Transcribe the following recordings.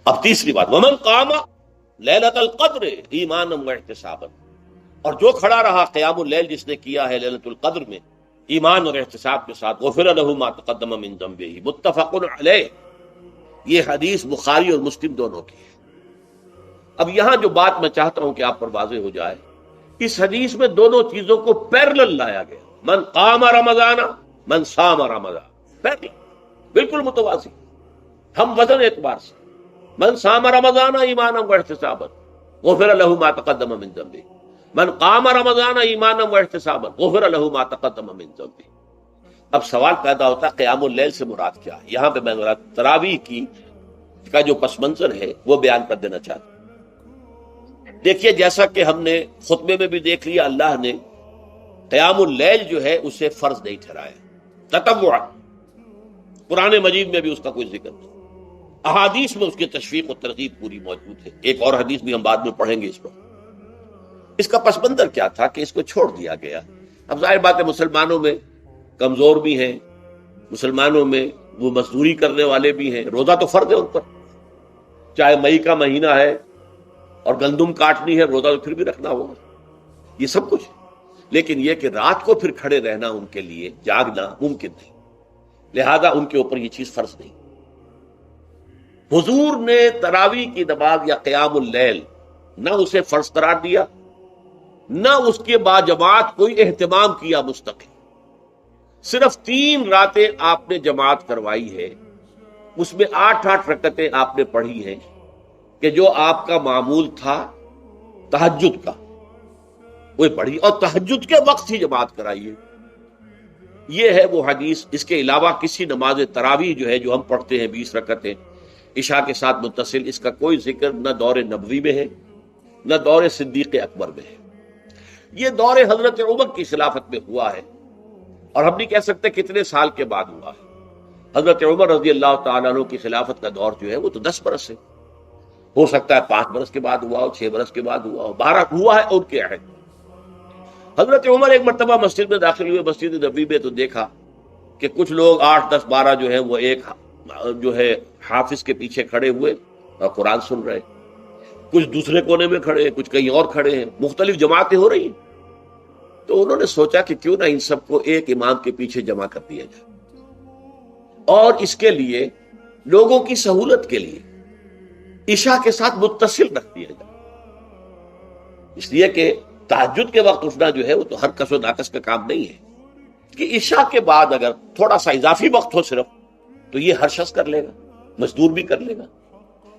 اب تیسری بات، ومن قام لیلۃ القدر ایمانا واحتسابا، اور جو کھڑا رہا قیام اللیل جس نے کیا ہے لیلۃ القدر میں ایمان اور احتساب کے ساتھ، غفر له ما تقدم من ذنبہ، متفق علیہ، یہ حدیث بخاری اور مسلم دونوں کی ہے۔ اب یہاں جو بات میں چاہتا ہوں کہ آپ پر واضح ہو جائے، اس حدیث میں دونوں چیزوں کو پیرلل لایا گیا، من قام رمضان من صام رمضان، پیرلل، بالکل متوازی، ہم وزن اعتبار سے، من صام رمضان ایمانا واحتسابا غفر له ما تقدم من ذنبه، من قام رمضان ایمانا واحتسابا غفر له ما تقدم من ذنبه۔ اب سوال پیدا ہوتا ہے قیام اللیل سے مراد کیا ہے؟ یہاں پہ میں ذرا تراویح کی کا جو پس منظر ہے وہ بیان کر دینا چاہتا ہوں۔ دیکھیے، جیسا کہ ہم نے خطبے میں بھی دیکھ لیا، اللہ نے قیام اللیل جو ہے اسے فرض نہیں ٹھہرایا، تطوع، قرآن مجید میں بھی اس کا کوئی ذکر نہیں، احادیث میں اس کی تشویق و ترغیب پوری موجود ہے، ایک اور حدیث بھی ہم بعد میں پڑھیں گے اس پر۔ اس کا پس منظر کیا تھا کہ اس کو چھوڑ دیا گیا۔ اب ظاہر بات ہے مسلمانوں میں کمزور بھی ہیں، مسلمانوں میں وہ مزدوری کرنے والے بھی ہیں، روزہ تو فرض ہے ان پر، چاہے مئی کا مہینہ ہے اور گندم کاٹنی ہے، روزہ تو پھر بھی رکھنا ہوگا، یہ سب کچھ، لیکن یہ کہ رات کو پھر کھڑے رہنا ان کے لیے، جاگنا ممکن نہیں، لہذا ان کے اوپر یہ چیز فرض نہیں۔ حضور نے تراویح کی نماز یا قیام اللیل نہ اسے فرض قرار دیا، نہ اس کے بعد جماعت کوئی اہتمام کیا مستقل، صرف 3 راتیں آپ نے جماعت کروائی ہے، اس میں 8 رکعتیں آپ نے پڑھی ہیں، کہ جو آپ کا معمول تھا تہجد کا وہ پڑھی، اور تہجد کے وقت ہی جماعت کرائی ہے۔ یہ ہے وہ حدیث، اس کے علاوہ کسی نماز تراویح جو ہے جو ہم پڑھتے ہیں 20 رکعتیں عشاء کے ساتھ متصل، اس کا کوئی ذکر نہ دور نبوی میں ہے نہ دور صدیق اکبر میں ہے۔ یہ دور حضرت عمر کی خلافت میں ہوا ہے، اور ہم نہیں کہہ سکتے کتنے سال کے بعد ہوا ہے۔ حضرت عمر رضی اللہ تعالیٰ عنہ کی خلافت کا دور جو ہے وہ تو 10 برس ہے، ہو سکتا ہے 5 برس کے بعد ہوا ہو، 6 برس کے بعد ہوا ہو، 12 ہوا ہے ان کے عہد۔ حضرت عمر ایک مرتبہ مسجد میں داخل ہوئے، مسجد نبوی میں، تو دیکھا کہ کچھ لوگ 8 10 12 جو ہے وہ ایک جو ہے حافظ کے پیچھے کھڑے ہوئے اور قرآن سن رہے، کچھ دوسرے کونے میں کھڑے ہیں، کچھ کہیں اور کھڑے ہیں، مختلف جماعتیں ہو رہی ہیں۔ تو انہوں نے سوچا کہ کیوں نہ ان سب کو ایک امام کے پیچھے جمع کر دیا جائے، اور اس کے لیے لوگوں کی سہولت کے لیے عشاء کے ساتھ متصل رکھ دیا جائے، اس لیے کہ تہجد کے وقت اٹھنا جو ہے وہ تو ہر کس و ناقص کا کام نہیں ہے، کہ عشاء کے بعد اگر تھوڑا سا اضافی وقت ہو صرف، تو یہ ہر شخص کر لے گا، مزدور بھی کر لے گا۔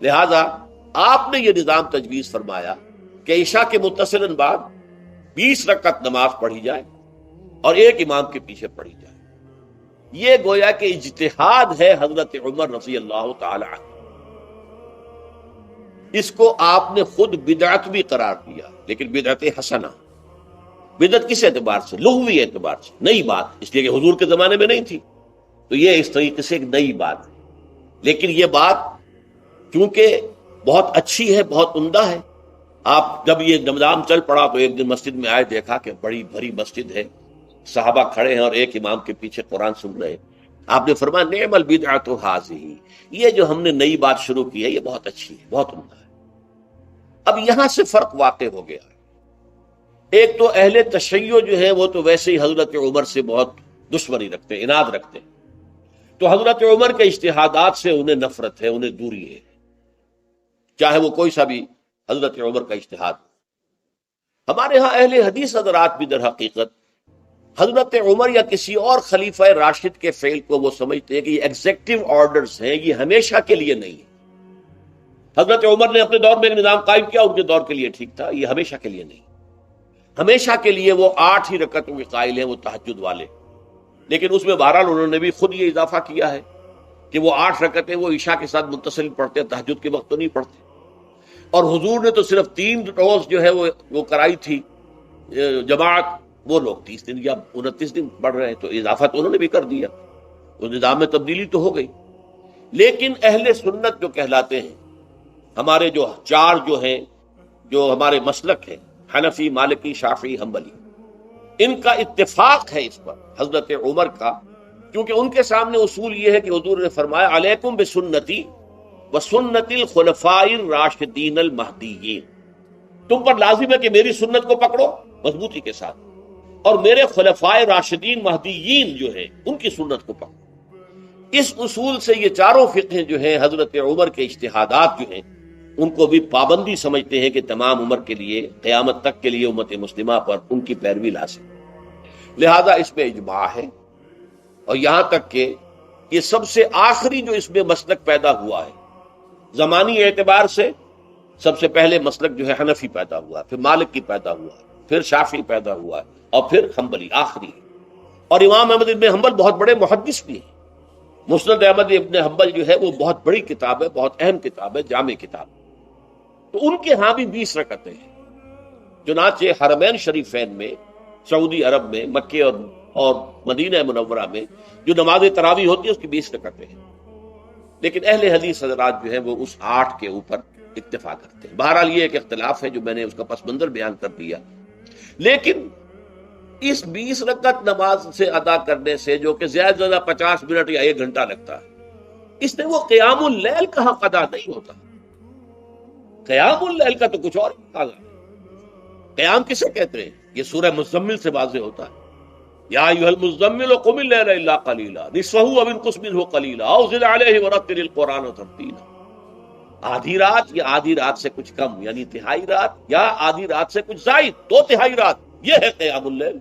لہذا آپ نے یہ نظام تجویز فرمایا کہ عشاء کے متصلاً بعد 20 رکعت نماز پڑھی جائے اور ایک امام کے پیچھے پڑھی جائے۔ یہ گویا کہ اجتہاد ہے حضرت عمر رضی اللہ تعالی عنہ، اس کو آپ نے خود بدعت بھی قرار دیا، لیکن بدعت حسنہ۔ بدعت کس اعتبار سے؟ لغوی اعتبار سے، نئی بات، اس لیے کہ حضور کے زمانے میں نہیں تھی، تو یہ اس طریقے سے ایک نئی بات ہے، لیکن یہ بات کیونکہ بہت اچھی ہے، بہت عمدہ ہے۔ آپ جب یہ نظام چل پڑا تو ایک دن مسجد میں آئے، دیکھا کہ بڑی بھری مسجد ہے، صحابہ کھڑے ہیں اور ایک امام کے پیچھے قرآن سن رہے ہیں۔ آپ نے فرمایا نعم البدعۃ ھذہ، یہ جو ہم نے نئی بات شروع کی ہے یہ بہت اچھی ہے، بہت عمدہ ہے۔ اب یہاں سے فرق واقع ہو گیا ہے، ایک تو اہل تشیع جو ہے وہ تو ویسے ہی حضرت عمر سے بہت دشمنی رکھتے ہیں، عناد رکھتے ہیں، تو حضرت عمر کے اجتہادات سے انہیں نفرت ہے، انہیں دوری ہے، چاہے وہ کوئی سا بھی حضرت عمر کا اجتہاد ہو۔ ہمارے ہاں اہل حدیث حضرات بھی در حقیقت حضرت عمر یا کسی اور خلیفہ راشد کے فعل کو وہ سمجھتے ہیں کہ یہ ایگزیکٹو آرڈرز ہیں، یہ ہمیشہ کے لیے نہیں ہے۔ حضرت عمر نے اپنے دور میں ایک نظام قائم کیا، ان کے دور کے لیے ٹھیک تھا، یہ ہمیشہ کے لیے نہیں۔ ہمیشہ کے لیے وہ 8 ہی رکعتوں کے قائل ہیں، وہ تہجد والے، لیکن اس میں بہرحال انہوں نے بھی خود یہ اضافہ کیا ہے کہ وہ 8 رکعتیں وہ عشاء کے ساتھ متصل پڑھتے ہیں، تہجد کے وقت تو نہیں پڑھتے۔ اور حضور نے تو صرف 3 روز جو ہے وہ کرائی تھی جماعت، وہ لوگ 30 دن یا 29 دن پڑھ رہے ہیں، تو اضافہ تو انہوں نے بھی کر دیا، اس نظام میں تبدیلی تو ہو گئی۔ لیکن اہل سنت جو کہلاتے ہیں، ہمارے جو 4 جو ہیں، جو ہمارے مسلک ہیں، حنفی، مالکی، شافعی، حنبلی، ان کا اتفاق ہے اس پر حضرت عمر کا، کیونکہ ان کے سامنے اصول یہ ہے کہ حضور نے فرمایا علیکم بسنتی وسنت الخلفاء الراشدین المہدیین، تم پر لازم ہے کہ میری سنت کو پکڑو مضبوطی کے ساتھ، اور میرے خلفاء راشدین مہدیین جو ہیں ان کی سنت کو پکڑو۔ اس اصول سے یہ چاروں فقہ جو ہیں حضرت عمر کے اجتہادات جو ہیں ان کو بھی پابندی سمجھتے ہیں کہ تمام عمر کے لیے قیامت تک کے لیے امت مسلمہ پر ان کی پیروی لازم، لہذا اس میں اجماع ہے۔ اور یہاں تک کہ یہ سب سے آخری جو اس میں مسلک پیدا ہوا ہے زمانی اعتبار سے، سب سے پہلے مسلک جو ہے حنفی پیدا ہوا، پھر مالک کی پیدا ہوا، پھر شافعی پیدا ہوا اور پھر حنبلی آخری۔ اور امام احمد بن حنبل بہت بڑے محدث بھی ہیں۔ مسند احمد ابن حنبل جو ہے وہ بہت بڑی کتاب ہے، بہت اہم کتاب ہے، جامع کتاب۔ تو ان کے ہاں بھی 20 رکعتیں ہیں، چنانچہ حرمین شریفین میں، سعودی عرب میں، مکے اور مدینہ منورہ میں جو نماز تراویح ہوتی ہے اس کی 20 رکعتیں ہیں، لیکن اہل حدیث حضرات جو ہیں وہ اس 8 کے اوپر اتفاق کرتے ہیں۔ بہرحال یہ ایک اختلاف ہے جو میں نے اس کا پس منظر بیان کر دیا، لیکن اس 20 رکعت نماز سے ادا کرنے سے جو کہ زیادہ سے زیادہ 50 منٹ یا 1 گھنٹہ لگتا ہے، اس میں وہ قیام اللیل کا حق ادا نہیں ہوتا۔ قیام اللیل کا تو کچھ اور قیام کسے کہتے ہیں؟ یہ سورہ مزمل سے واضح ہوتا ہے، یا ایھا المزمل قم اللیل الا قلیلا نصفہ او انقص منہ قلیلا او زد علیہ ورتل القرآن ترتیلا۔ آدھی رات یا آدھی رات سے کچھ کم، یعنی تہائی رات، یا آدھی رات سے کچھ زائد، 2/3 رات، یہ ہے قیام اللیل۔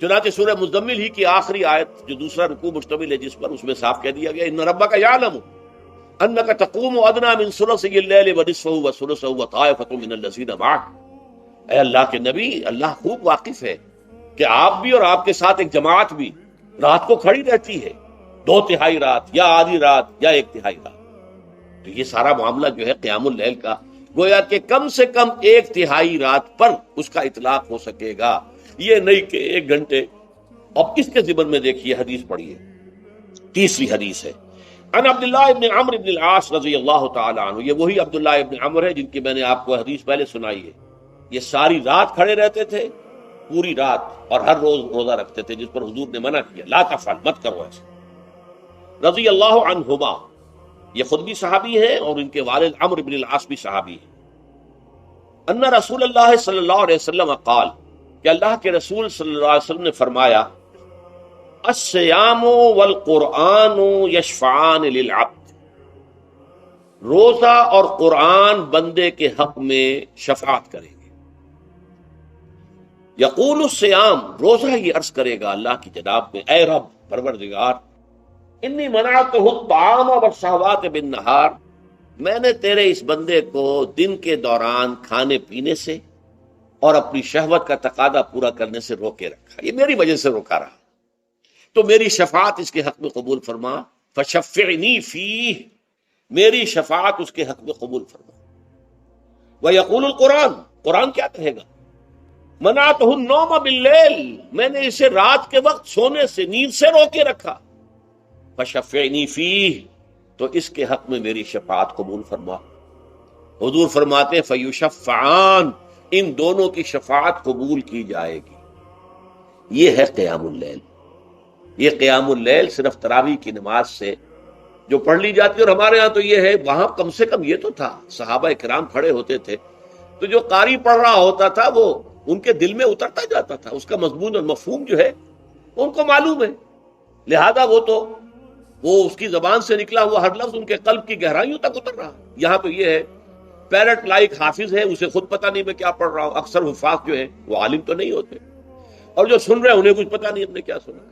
چنانچہ سورہ مزمل ہی کی آخری آیت جو دوسرا رکوع مشتمل ہے جس پر، اس میں صاف کہہ دیا گیا ان ربک یعلم انک تقوم ادنی من ثلثی اللیل ونصفہ وثلثہ وطائفۃ من الذین معک۔ اے اللہ کے نبی، اللہ خوب واقف ہے کہ آپ بھی اور آپ کے ساتھ ایک جماعت بھی رات کو کھڑی رہتی ہے، 2/3 رات یا آدھی رات یا 1/3 رات۔ تو یہ سارا معاملہ جو ہے قیام اللیل کا، گویا کہ کم سے کم 1/3 رات پر اس کا اطلاق ہو سکے گا، یہ نہیں کہ 1 گھنٹے۔ اب اس کے ضمن میں دیکھیے حدیث پڑھیے، تیسری حدیث ہے ان عبداللہ ابن عمرو ابن العاص رضی اللہ تعالی عنہ۔ یہ وہی عبداللہ ابن عمرو ہے جن کی میں نے آپ کو حدیث پہلے سنائی ہے۔ یہ ساری رات کھڑے رہتے تھے، پوری رات، اور ہر روز روزہ رکھتے تھے، جس پر حضور نے منع کیا، لا تفعل، مت کرو ایسا۔ رضی اللہ عنہما، یہ خود بھی صحابی ہیں اور ان کے والد عمرو ابن العاص بھی صحابی ہیں۔ ان رسول اللہ صلی اللہ علیہ وسلم قال، کہ اللہ کے رسول صلی اللہ علیہ وسلم نے فرمایا الصیام والقرآن یشفعان للعبد، روزہ اور قرآن بندے کے حق میں شفاعت کریں گے۔ یقول الصیام، روزہ یہ عرض کرے گا اللہ کی جناب میں، اے رب پروردگار، انی منعتہ الطعام والشہوات بالنہار، میں نے تیرے اس بندے کو دن کے دوران کھانے پینے سے اور اپنی شہوت کا تقاضا پورا کرنے سے روکے رکھا، یہ میری وجہ سے روکا رہا، تو میری شفاعت اس کے حق میں قبول فرما، فشفعنی فیہ، میری شفاعت اس کے حق میں قبول فرما۔ ویقول القرآن، قرآن کیا کہے گا؟ منعتہ النوم باللیل، میں نے اسے رات کے وقت سونے سے، نیند سے روکے رکھا، فشفعنی فیہ، تو اس کے حق میں میری شفاعت قبول فرما۔ حضور فرماتے فیشفعان، ان دونوں کی شفاعت قبول کی جائے گی۔ یہ ہے قیام اللیل۔ یہ قیام اللیل صرف تراویح کی نماز سے جو پڑھ لی جاتی ہے، اور ہمارے ہاں تو یہ ہے، وہاں کم سے کم یہ تو تھا، صحابہ کرام کھڑے ہوتے تھے تو جو قاری پڑھ رہا ہوتا تھا وہ ان کے دل میں اترتا جاتا تھا، اس کا مضمون اور مفہوم جو ہے ان کو معلوم ہے، لہذا وہ اس کی زبان سے نکلا ہوا ہر لفظ ان کے قلب کی گہرائیوں تک اتر رہا۔ یہاں تو یہ ہے پیرٹ لائک حافظ ہے، اسے خود پتہ نہیں میں کیا پڑھ رہا ہوں، اکثر حفاظ جو ہیں وہ عالم تو نہیں ہوتے، اور جو سن رہے ہیں انہیں کچھ پتہ نہیں ہم نے کیا سنا،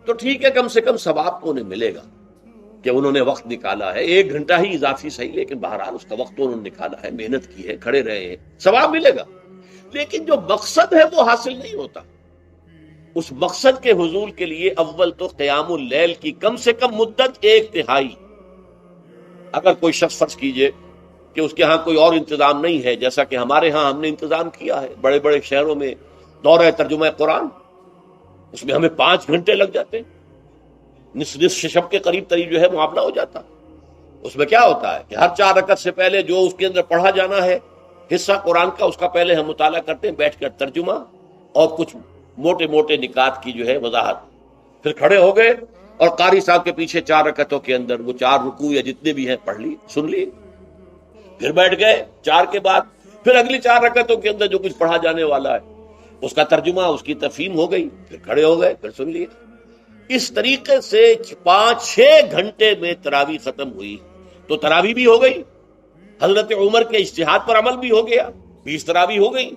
تو ٹھیک ہے، کم سے کم ثواب تو انہیں ملے گا کہ انہوں نے وقت نکالا ہے، 1 گھنٹہ ہی اضافی صحیح، لیکن بہرحال اس کا وقت تو انہوں نے نکالا ہے، محنت کی ہے، کھڑے رہے ہیں، ثواب ملے گا۔ لیکن جو مقصد ہے وہ حاصل نہیں ہوتا۔ اس مقصد کے حصول کے لیے اول تو قیام اللیل کی کم سے کم مدت 1/3۔ اگر کوئی شخص فرض کیجئے کہ اس کے ہاں کوئی اور انتظام نہیں ہے، جیسا کہ ہمارے ہاں ہم نے انتظام کیا ہے، بڑے بڑے شہروں میں دورہ ترجمہ قرآن، اس میں ہمیں 5 گھنٹے لگ جاتے ہیں، نصف شب کے قریب جو ہے معاملہ ہو جاتا۔ اس میں کیا ہوتا ہے کہ ہر 4 رکعت سے پہلے جو اس کے اندر پڑھا جانا ہے حصہ قرآن کا، اس کا پہلے ہم مطالعہ کرتے ہیں بیٹھ کر، ترجمہ اور کچھ موٹے موٹے نکات کی جو ہے وضاحت، پھر کھڑے ہو گئے اور قاری صاحب کے پیچھے 4 رکعتوں کے اندر وہ 4 رکوع یا جتنے بھی ہیں پڑھ لی، سن لی، پھر بیٹھ گئے 4 کے بعد، پھر اگلی 4 رکعتوں کے اندر جو کچھ پڑھا جانے والا ہے اس کا ترجمہ، اس کی تفہیم ہو گئی، پھر کھڑے ہو گئے، پھر سن لیے۔ اس طریقے سے 5-6 گھنٹے میں تراویح ختم ہوئی، تو تراویح بھی ہو گئی، حضرت عمر کے اجتہاد پر عمل بھی ہو گیا، 20 تراویح ہو گئی۔